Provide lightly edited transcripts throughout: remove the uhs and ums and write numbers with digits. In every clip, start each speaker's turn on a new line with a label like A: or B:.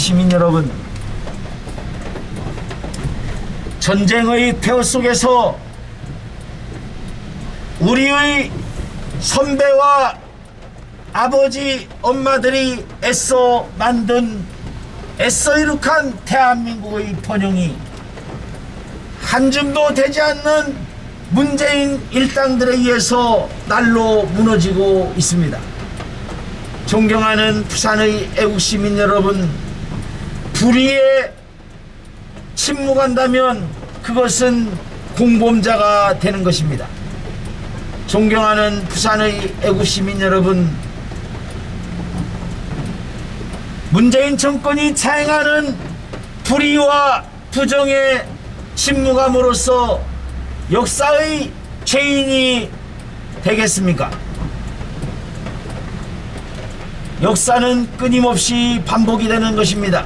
A: 시민 여러분, 전쟁의 폐허 속에서 우리의 선배와 아버지, 엄마들이 애써 만든, 애써 이룩한 대한민국의 번영이 한 줌도 되지 않는 문재인 일당들에 의해서 날로 무너지고 있습니다. 존경하는 부산의 애국시민 여러분, 불의에 침묵한다면 그것은 공범자가 되는 것입니다. 존경하는 부산의 애국시민 여러분, 문재인 정권이 자행하는 불의와 부정에 침묵함으로써 역사의 죄인이 되겠습니까? 역사는 끊임없이 반복이 되는 것입니다.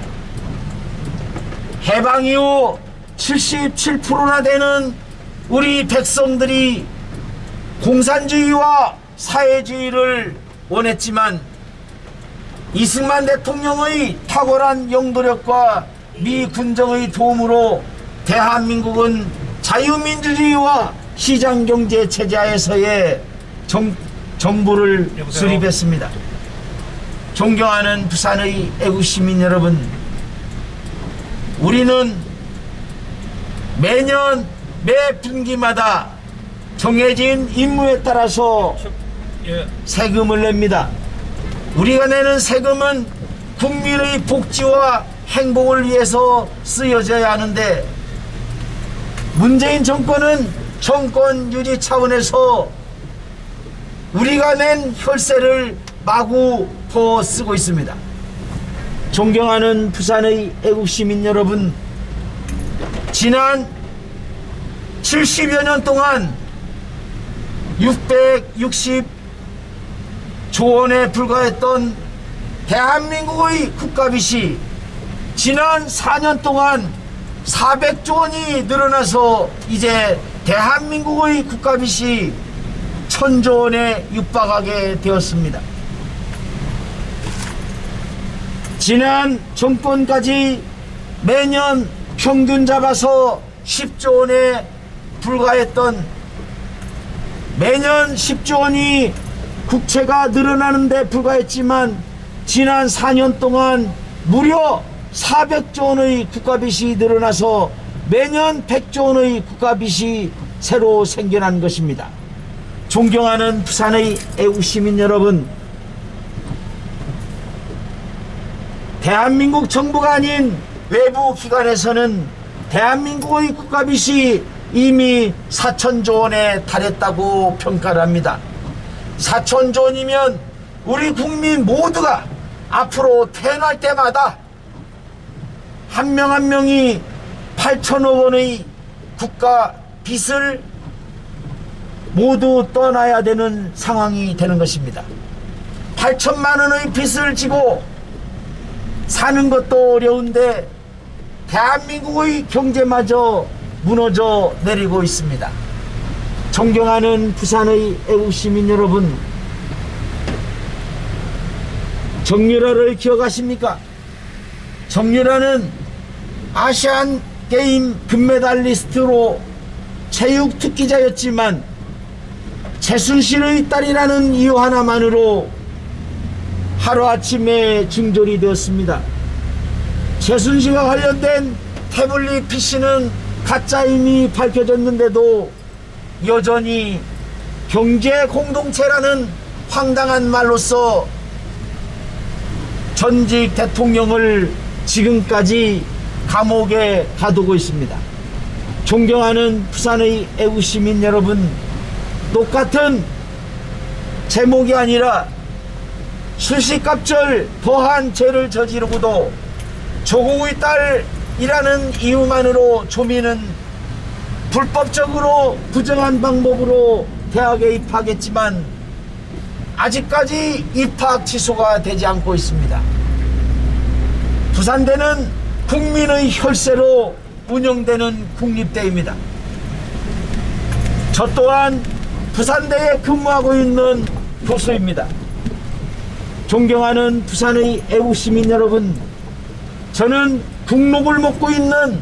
A: 해방 이후 77%나 되는 우리 백성들이 공산주의와 사회주의를 원했지만 이승만 대통령의 탁월한 영도력과 미 군정의 도움으로 대한민국은 자유민주주의와 시장경제 체제하에서의 정부를 수립했습니다. 존경하는 부산의 애국시민 여러분, 우리는 매년 매 분기마다 정해진 임무에 따라서 세금을 냅니다. 우리가 내는 세금은 국민의 복지와 행복을 위해서 쓰여져야 하는데, 문재인 정권은 정권 유지 차원에서 우리가 낸 혈세를 마구 더 쓰고 있습니다. 존경하는 부산의 애국시민 여러분, 지난 70여 년 동안 660조 원에 불과했던 대한민국의 국가빚이 지난 4년 동안 400조 원이 늘어나서 이제 대한민국의 국가빚이 1000조 원에 육박하게 되었습니다. 지난 정권까지 매년 평균 잡아서 10조 원에 불과했던, 매년 10조 원이 국채가 늘어나는 데 불과했지만 지난 4년 동안 무려 400조 원의 국가빚이 늘어나서 매년 100조 원의 국가빚이 새로 생겨난 것입니다. 존경하는 부산의 애국시민 여러분, 대한민국 정부가 아닌 외부 기관에서는 대한민국의 국가빚이 이미 4천조 원에 달했다고 평가를 합니다. 4천조 원이면 우리 국민 모두가 앞으로 태어날 때마다 한 명 한 명이 8천억 원의 국가 빚을 모두 떠나야 되는 상황이 되는 것입니다. 8천만 원의 빚을 지고 사는 것도 어려운데 대한민국의 경제마저 무너져 내리고 있습니다. 존경하는 부산의 애국시민 여러분, 정유라를 기억하십니까? 정유라는 아시안 게임 금메달리스트로 체육 특기자였지만 최순실의 딸이라는 이유 하나만으로 하루아침에 중졸이 되었습니다. 최순실과 관련된 태블릿 PC는 가짜임이 밝혀졌는데도 여전히 경제공동체라는 황당한 말로써 전직 대통령을 지금까지 감옥에 가두고 있습니다. 존경하는 부산의 애국시민 여러분, 똑같은 제목이 아니라 술식갑절 더한 죄를 저지르고도 조국의 딸이라는 이유만으로 조민은 불법적으로 부정한 방법으로 대학에 입학했지만 아직까지 입학 취소가 되지 않고 있습니다. 부산대는 국민의 혈세로 운영되는 국립대입니다. 저 또한 부산대에 근무하고 있는 교수입니다. 존경하는 부산의 애국시민 여러분, 저는 국록을 먹고 있는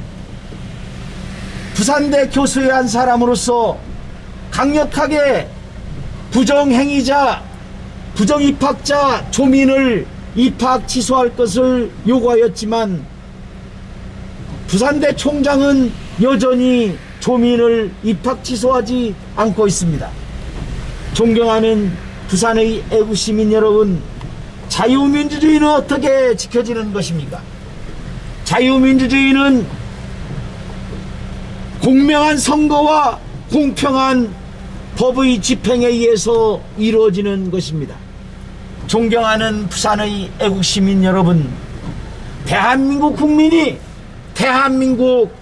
A: 부산대 교수의 한 사람으로서 강력하게 부정행위자, 부정입학자 조민을 입학 취소할 것을 요구하였지만 부산대 총장은 여전히 조민을 입학 취소하지 않고 있습니다. 존경하는 부산의 애국시민 여러분, 자유민주주의는 어떻게 지켜지는 것입니까? 자유민주주의는 공명한 선거와 공평한 법의 집행에 의해서 이루어지는 것입니다. 존경하는 부산의 애국시민 여러분, 대한민국 국민이 대한민국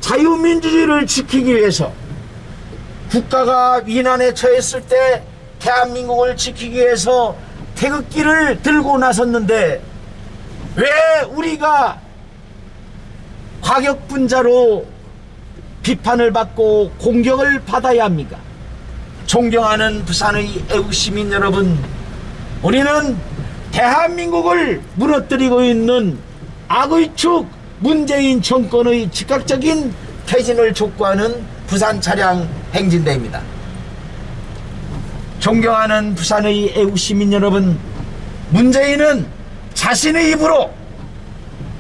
A: 자유민주주의를 지키기 위해서, 국가가 위난에 처했을 때 대한민국을 지키기 위해서 태극기를 들고 나섰는데 왜 우리가 과격분자로 비판을 받고 공격을 받아야 합니까? 존경하는 부산의 애국시민 여러분, 우리는 대한민국을 무너뜨리고 있는 악의 축 문재인 정권의 즉각적인 퇴진을 촉구하는 부산 차량 행진대입니다. 존경하는 부산의 애국시민 여러분, 문재인은 자신의 입으로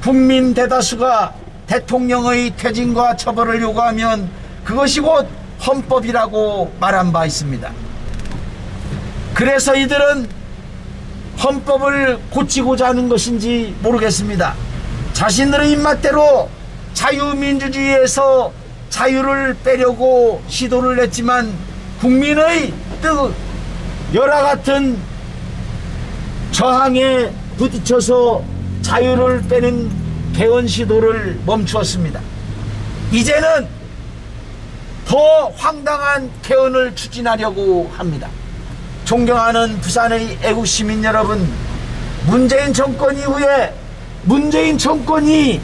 A: 국민 대다수가 대통령의 퇴진과 처벌을 요구하면 그것이 곧 헌법이라고 말한 바 있습니다. 그래서 이들은 헌법을 고치고자 하는 것인지 모르겠습니다. 자신들의 입맛대로 자유민주주의에서 자유를 빼려고 시도를 했지만 국민의 뜻, 열화 같은 저항에 부딪혀서 자유를 빼는 개헌 시도를 멈추었습니다. 이제는 더 황당한 개헌을 추진하려고 합니다. 존경하는 부산의 애국시민 여러분, 문재인 정권 이후에 문재인 정권이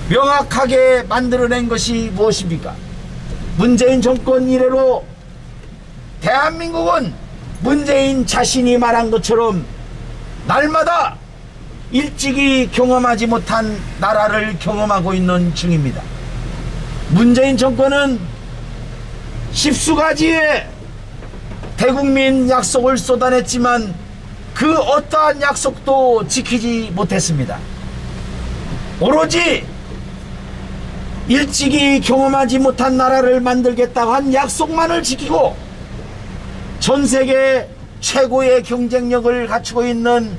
A: 명확하게 만들어낸 것이 무엇입니까? 문재인 정권 이래로 대한민국은 문재인 자신이 말한 것처럼 날마다 일찍이 경험하지 못한 나라를 경험하고 있는 중입니다. 문재인 정권은 십수가지의 대국민 약속을 쏟아냈지만 그 어떠한 약속도 지키지 못했습니다. 오로지 일찍이 경험하지 못한 나라를 만들겠다고 한 약속만을 지키고 전세계 최고의 경쟁력을 갖추고 있는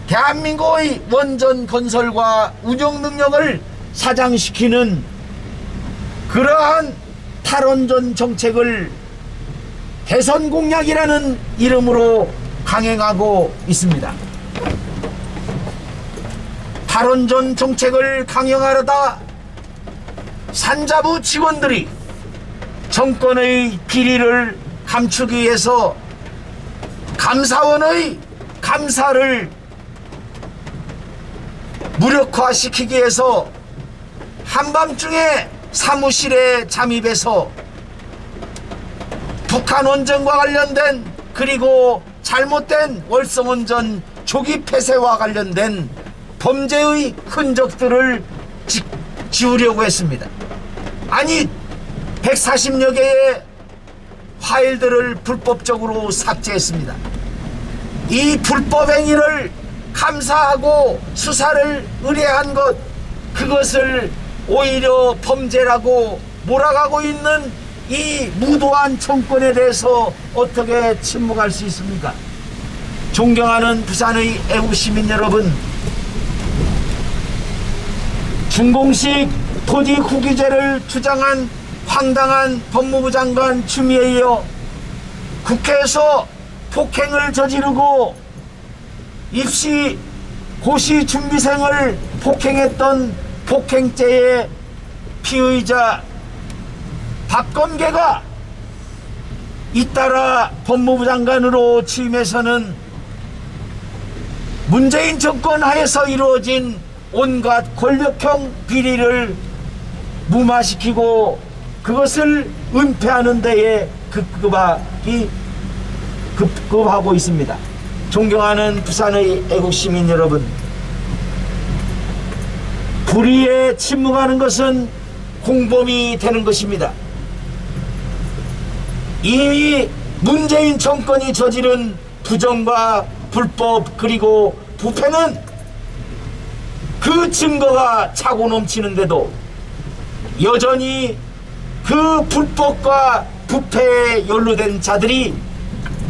A: 대한민국의 원전 건설과 운영 능력을 사장시키는 그러한 탈원전 정책을 대선 공약이라는 이름으로 강행하고 있습니다. 탈원전 정책을 강행하려다 산자부 직원들이 정권의 비리를 감추기 위해서 감사원의 감사를 무력화시키기 위해서 한밤중에 사무실에 잠입해서 북한 원전과 관련된, 그리고 잘못된 월성원전 조기 폐쇄와 관련된 범죄의 흔적들을 지우려고 했습니다. 아니, 140여 개의 파일들을 불법적으로 삭제했습니다. 이 불법 행위를 감사하고 수사를 의뢰한 것, 그것을 오히려 범죄라고 몰아가고 있는 이 무도한 정권에 대해서 어떻게 침묵할 수 있습니까? 존경하는 부산의 애국시민 여러분, 준공식 토지 후기제를 주장한 황당한 법무부 장관 추미애에 이어 국회에서 폭행을 저지르고 입시 고시 준비생을 폭행했던 폭행죄의 피의자 박범계가 잇따라 법무부 장관으로 취임해서는 문재인 정권 하에서 이루어진 온갖 권력형 비리를 무마시키고 그것을 은폐하는 데에 급급하고 있습니다. 존경하는 부산의 애국시민 여러분, 불의에 침묵하는 것은 공범이 되는 것입니다. 이 문재인 정권이 저지른 부정과 불법 그리고 부패는 그 증거가 차고 넘치는데도 여전히 그 불법과 부패에 연루된 자들이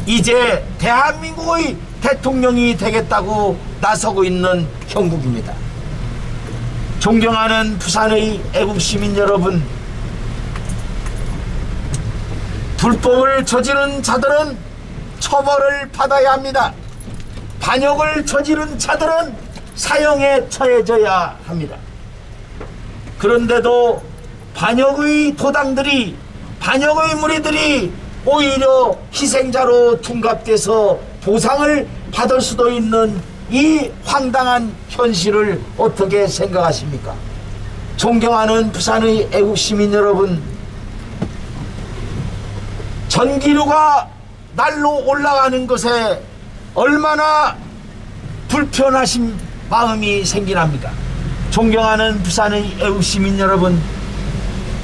A: 이제 대한민국의 대통령이 되겠다고 나서고 있는 형국입니다. 존경하는 부산의 애국시민 여러분, 불법을 저지른 자들은 처벌을 받아야 합니다. 반역을 저지른 자들은 사형에 처해져야 합니다. 그런데도 반역의 도당들이, 반역의 무리들이 오히려 희생자로 둔갑돼서 보상을 받을 수도 있는 이 황당한 현실을 어떻게 생각하십니까? 존경하는 부산의 애국시민 여러분, 전기료가 날로 올라가는 것에 얼마나 불편하신 마음이 생기납니까? 존경하는 부산의 애국시민 여러분,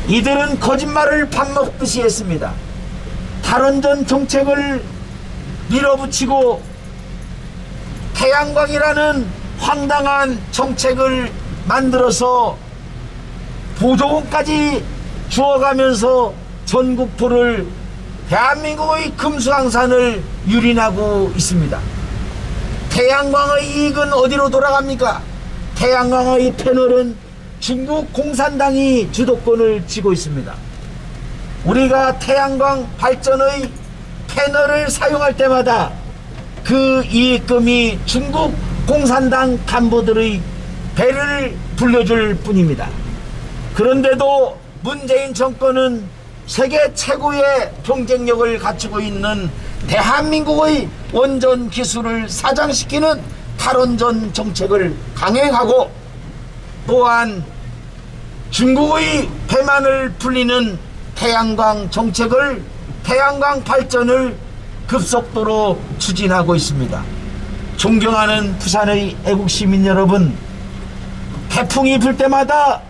A: 이들은 거짓말을 밥 먹듯이 했습니다. 탈원전 정책을 밀어붙이고 태양광이라는 황당한 정책을 만들어서 보조금까지 주어가면서 전국토를 대한민국의 금수강산을 유린하고 있습니다. 태양광의 이익은 어디로 돌아갑니까? 태양광의 패널은 중국 공산당이 주도권을 쥐고 있습니다. 우리가 태양광 발전의 패널을 사용할 때마다 그 이익금이 중국 공산당 간부들의 배를 불려줄 뿐입니다. 그런데도 문재인 정권은 세계 최고의 경쟁력을 갖추고 있는 대한민국의 원전 기술을 사장시키는 탈원전 정책을 강행하고, 또한 중국의 배만을 불리는 태양광 정책을, 태양광 발전을 급속도로 추진하고 있습니다. 존경하는 부산의 애국시민 여러분, 태풍이 불 때마다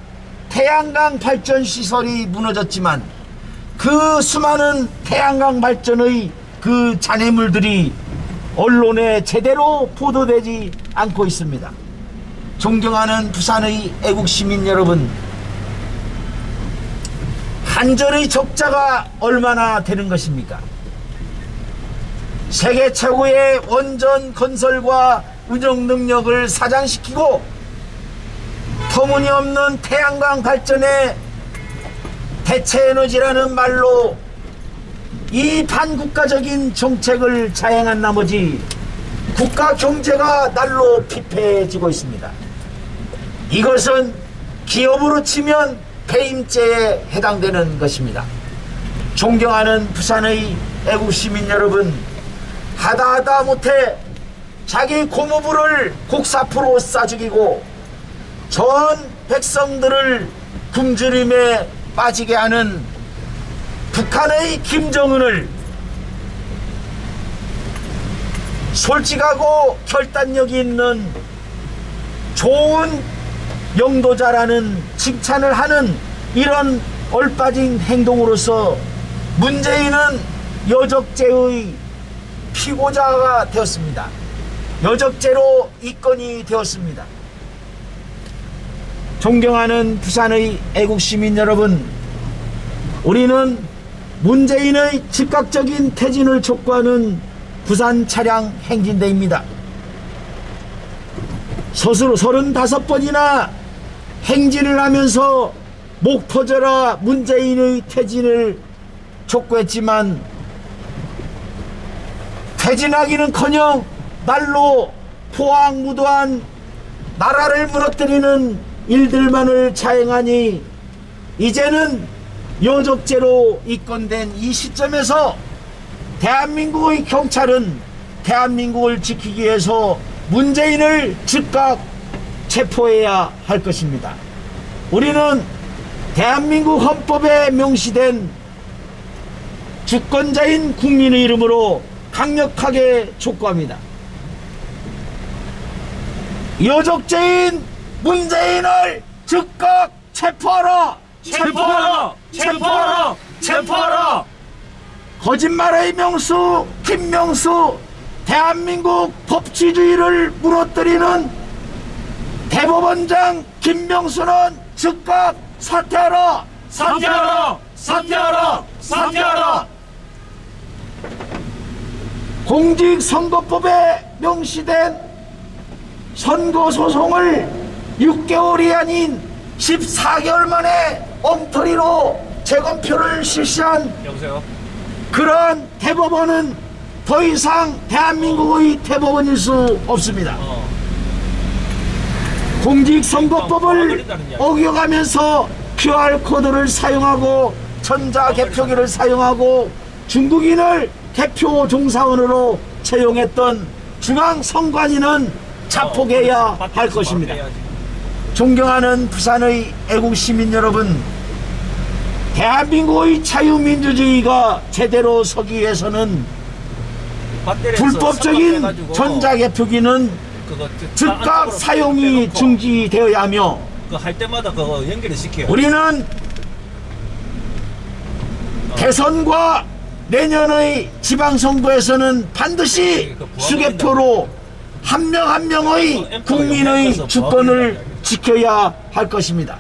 A: 태양광 발전 시설이 무너졌지만 그 수많은 태양광 발전의 그 잔해물들이 언론에 제대로 보도되지 않고 있습니다. 존경하는 부산의 애국시민 여러분, 한전의 적자가 얼마나 되는 것입니까? 세계 최고의 원전 건설과 운영 능력을 사장시키고 터무니없는 태양광 발전에 대체에너지라는 말로 이 반국가적인 정책을 자행한 나머지 국가 경제가 날로 피폐해지고 있습니다. 이것은 기업으로 치면 배임죄에 해당되는 것입니다. 존경하는 부산의 애국시민 여러분, 하다하다 못해 자기 고모부를 곡사포로 싸죽이고 전 백성들을 굶주림에 빠지게 하는 북한의 김정은을 솔직하고 결단력이 있는 좋은 영도자라는 칭찬을 하는 이런 얼빠진 행동으로서 문재인은 여적죄의 피고자가 되었습니다. 여적죄로 입건이 되었습니다. 존경하는 부산의 애국시민 여러분, 우리는 문재인의 즉각적인 퇴진을 촉구하는 부산 차량 행진대입니다. 스스로 35번이나 행진을 하면서 목 터져라 문재인의 퇴진을 촉구했지만 퇴진하기는커녕 날로 포악무도한 나라를 무너뜨리는 일들만을 자행하니 이제는 여적죄로 입건된 이 시점에서 대한민국의 경찰은 대한민국을 지키기 위해서 문재인을 즉각 체포해야 할 것입니다. 우리는 대한민국 헌법에 명시된 주권자인 국민의 이름으로 강력하게 촉구합니다. 여적죄인 문재인을 즉각 체포하라!
B: 체포하라! 체포하라! 체포하라!
A: 거짓말의 명수 김명수, 대한민국 법치주의를 무너뜨리는 대법원장 김명수는 즉각 사퇴하라!
B: 사퇴하라! 사퇴하라! 사퇴하라!
A: 공직선거법에 명시된 선거소송을 6개월이 아닌 14개월 만에 엉터리로 재검표를 실시한
B: 여보세요?
A: 그러한 대법원은 더 이상 대한민국의 대법원일 수 없습니다. 공직선거법을 어겨가면서 QR코드를 사용하고 전자개표기를 사용하고 중국인을 개표 종사원으로 채용했던 중앙선관위는 자폭해야 할 것입니다. 존경하는 부산의 애국시민 여러분, 대한민국의 자유민주주의가 제대로 서기 위해서는 불법적인 전자개표기는 즉각 사용이 중지되어야 하며,
B: 할 때마다 그거 연결을 시켜요.
A: 우리는 대선과 내년의 지방선거에서는 반드시 수개표로 한 명 한 명의 국민의 주권을 지켜야 할 것입니다.